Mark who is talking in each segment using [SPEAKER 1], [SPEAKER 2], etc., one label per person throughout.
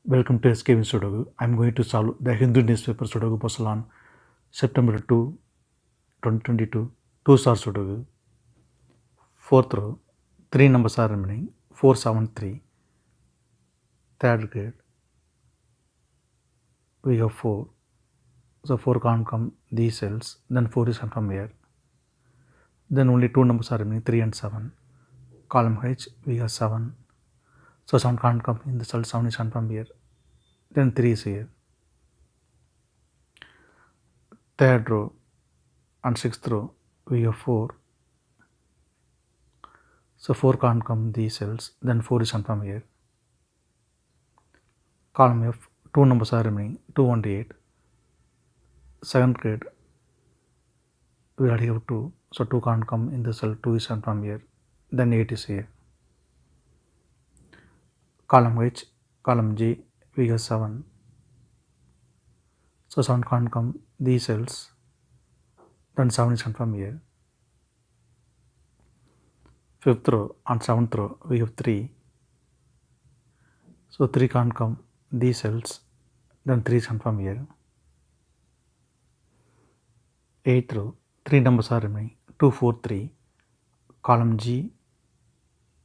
[SPEAKER 1] Welcome to SkVm Sudoku. I am going to solve the Hindu newspaper Sudoku puzzle on September 2, 2022. 2-star Sudoku. 4th row. 3 numbers are remaining. 4, 7, 3. Third grade. We have 4. So 4 can't come these cells. Then 4 is confirmed here. Then only 2 numbers are remaining. 3 and 7. Column H. We have 7. So 7 can't come in the cell. 7 is confirmed here. Then 3 is here. Third row and 6th row. We have 4. So 4 can't come these cells. Then 4 is confirmed here. Column F, 2 numbers are remaining. 2 and 8. 7th grade, we already have 2. So 2 can't come in the cell. 2 is confirmed here. Then 8 is here. Column H, column G, we have 7. So 7 can't come these cells. Then 7 is confirmed here. 5th row and 7th row, we have 3. So 3 can't come these cells. Then 3 is confirmed here. 8th row, 3 numbers are remaining. 2, 4, 3. Column G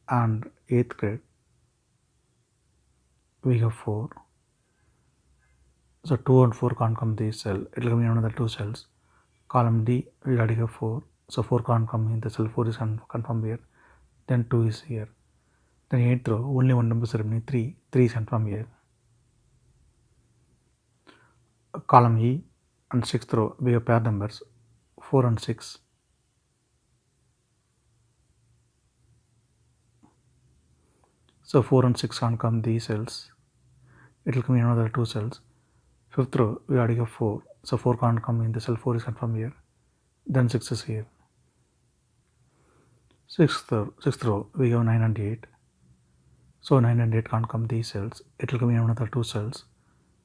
[SPEAKER 1] and 8th grade, we have 4. So 2 and 4 can't come this cell. It will come in another 2 cells. Column D, we already have 4. So 4 can't come in the cell. 4 is confirmed here. Then 2 is here. Then 8th row, only one number is remaining. 3. 3 is confirmed here. Column E and 6th row, we have pair numbers 4 and 6. So 4 and 6 can't come these cells. It will come in another 2 cells. 5th row, we already have 4. So 4 can't come in the cell. 4 is confirmed here. Then 6 is here. 6th row, we have 9 and 8. So 9 and 8 can't come these cells. It will come in another 2 cells.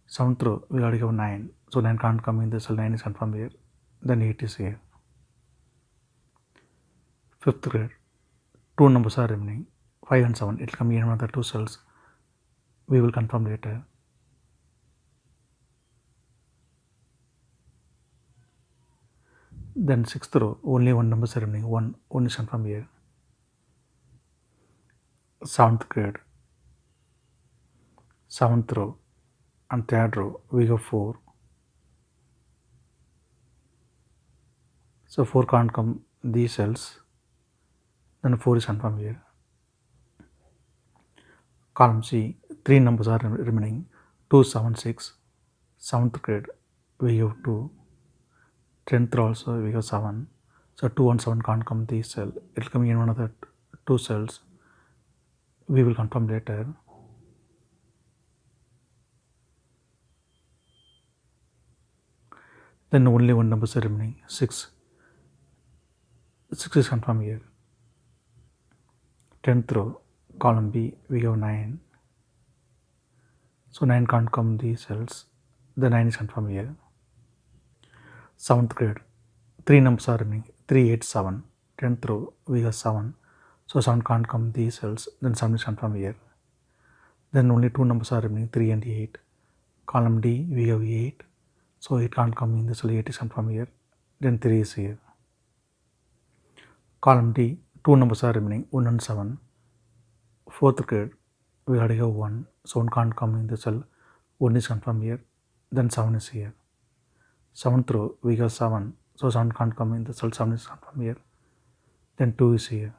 [SPEAKER 1] 7th row, we already have 9. So 9 can't come in the cell. 9 is confirmed here. Then 8 is here. 5th grade, 2 numbers are remaining. 5 and 7. It will come in another 2 cells. We will confirm later. Then 6th row, only one number is remaining. 1 is confirmed here. 7th grade, 7th row and 3rd row, we have 4. So 4 can't come these cells. Then 4 is confirmed here. Column C, 3 numbers are remaining. 2, 7, 6. 7th grade, we have 2. 10th row also, we have 7. So 2 and 7 can't come these cells. It will come in one of the 2 cells. We will confirm later. Then only one number is remaining. 6. 6 is confirmed here. 10th row, column B, we have 9. So 9 can't come these cells. The 9 is confirmed here. 7th grade, 3 numbers are remaining. 3, 8, 7. 10th row, we have 7. So 7 can't come these cells. Then 7 is confirmed here. Then only 2 numbers are remaining. 3 and 8. Column D, we have 8. So 8 can't come in the cell. 8 is confirmed here. Then 3 is here. Column D, 2 numbers are remaining. 1 and 7. 4th grade, we already have 1. So 1 can't come in the cell. 1 is confirmed here. Then 7 is here. 7th row, we have 7. So 7 can't come in the cell. 7 is confirmed here. Then 2 is here.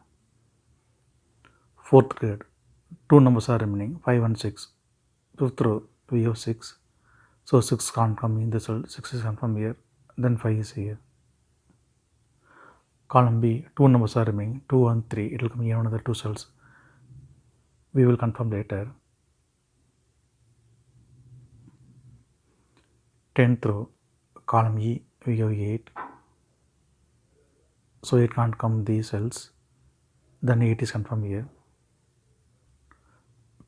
[SPEAKER 1] 4th grade, 2 numbers are remaining. 5 and 6. 5th row, we have 6. So 6 can't come in the cell. 6 is confirmed here. Then 5 is here. Column B, 2 numbers are remaining. 2 and 3. It will come in another 2 cells. We will confirm later. 10th row, column E, we have 8. So 8 can't come these cells. Then 8 is confirmed here.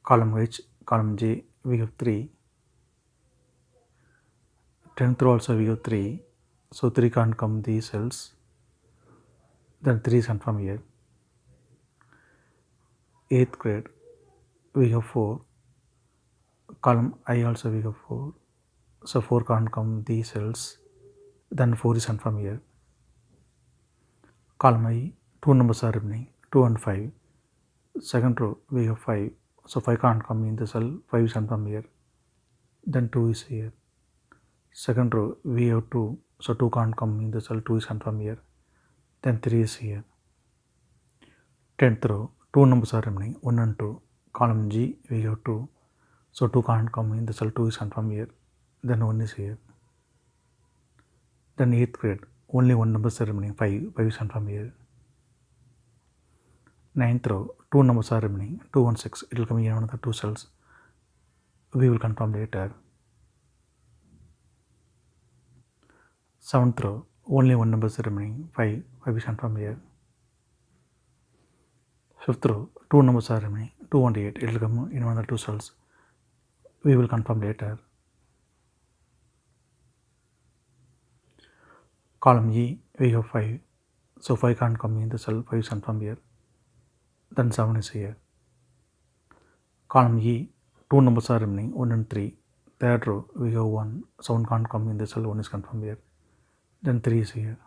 [SPEAKER 1] Column H, column J, we have 3. 10th row also we have 3. So 3 can't come these cells. Then 3 is confirmed here. 8th grade, we have 4. column I also we have 4. So 4 can't come these cells. Then 4 is confirmed here. Column I, 2 numbers are remaining, 2 and 5. Second row we have 5. So 5 can't come in the cell, 5 is confirmed here. Then 2 is here. Second row we have 2. So 2 can't come in the cell, 2 is confirmed here. Then 3 is here. 10th row, 2 numbers are remaining, 1 and 2. Column G we have 2. So 2 can't come in the cell, 2 is confirmed here. Then 1 is here. Then 8th grade, only 1 number is remaining, 5 is confirmed here. 9th row, 2 numbers are remaining, 2 and 6, it will come in another 2 cells. We will confirm later. 7th row, only 1 number is remaining, 5 is confirmed here. 5th row, 2 numbers are remaining, 2 and 8, it will come in another 2 cells. We will confirm later. Column E, we have 5. So 5 can't come in the cell, 5 is confirmed here. Then 7 is here. Column E, 2 numbers are remaining, 1 and 3. Third row, we have 1. So 1 can't come in the cell, 1 is confirmed here. Then 3 is here.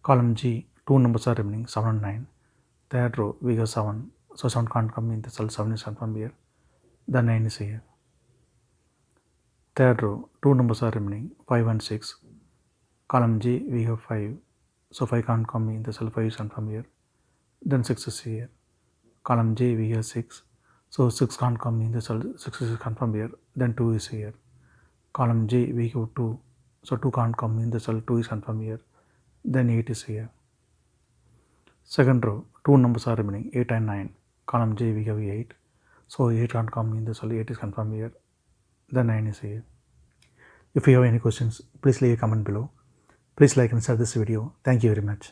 [SPEAKER 1] Column G, 2 numbers are remaining, 7 and 9. Third row, we have 7. So 7 can't come in the cell, 7 is confirmed here. Then 9 is here. Third row, 2 numbers are remaining, 5 and 6. Column G, we have 5. So 5 can't come in the cell, 5 is confirmed here. Then 6 is here. Column J, we have 6. So 6 can't come in the cell, 6 is confirmed here. Then 2 is here. Column J, we have 2. So 2 can't come in the cell, 2 is confirmed here. Then 8 is here. Second row, 2 numbers are remaining, 8 and 9. Column J, we have 8. So 8 can't come in the cell, 8 is confirmed here. Then 9 is here. If you have any questions, please leave a comment below. Please like and share this video. Thank you very much.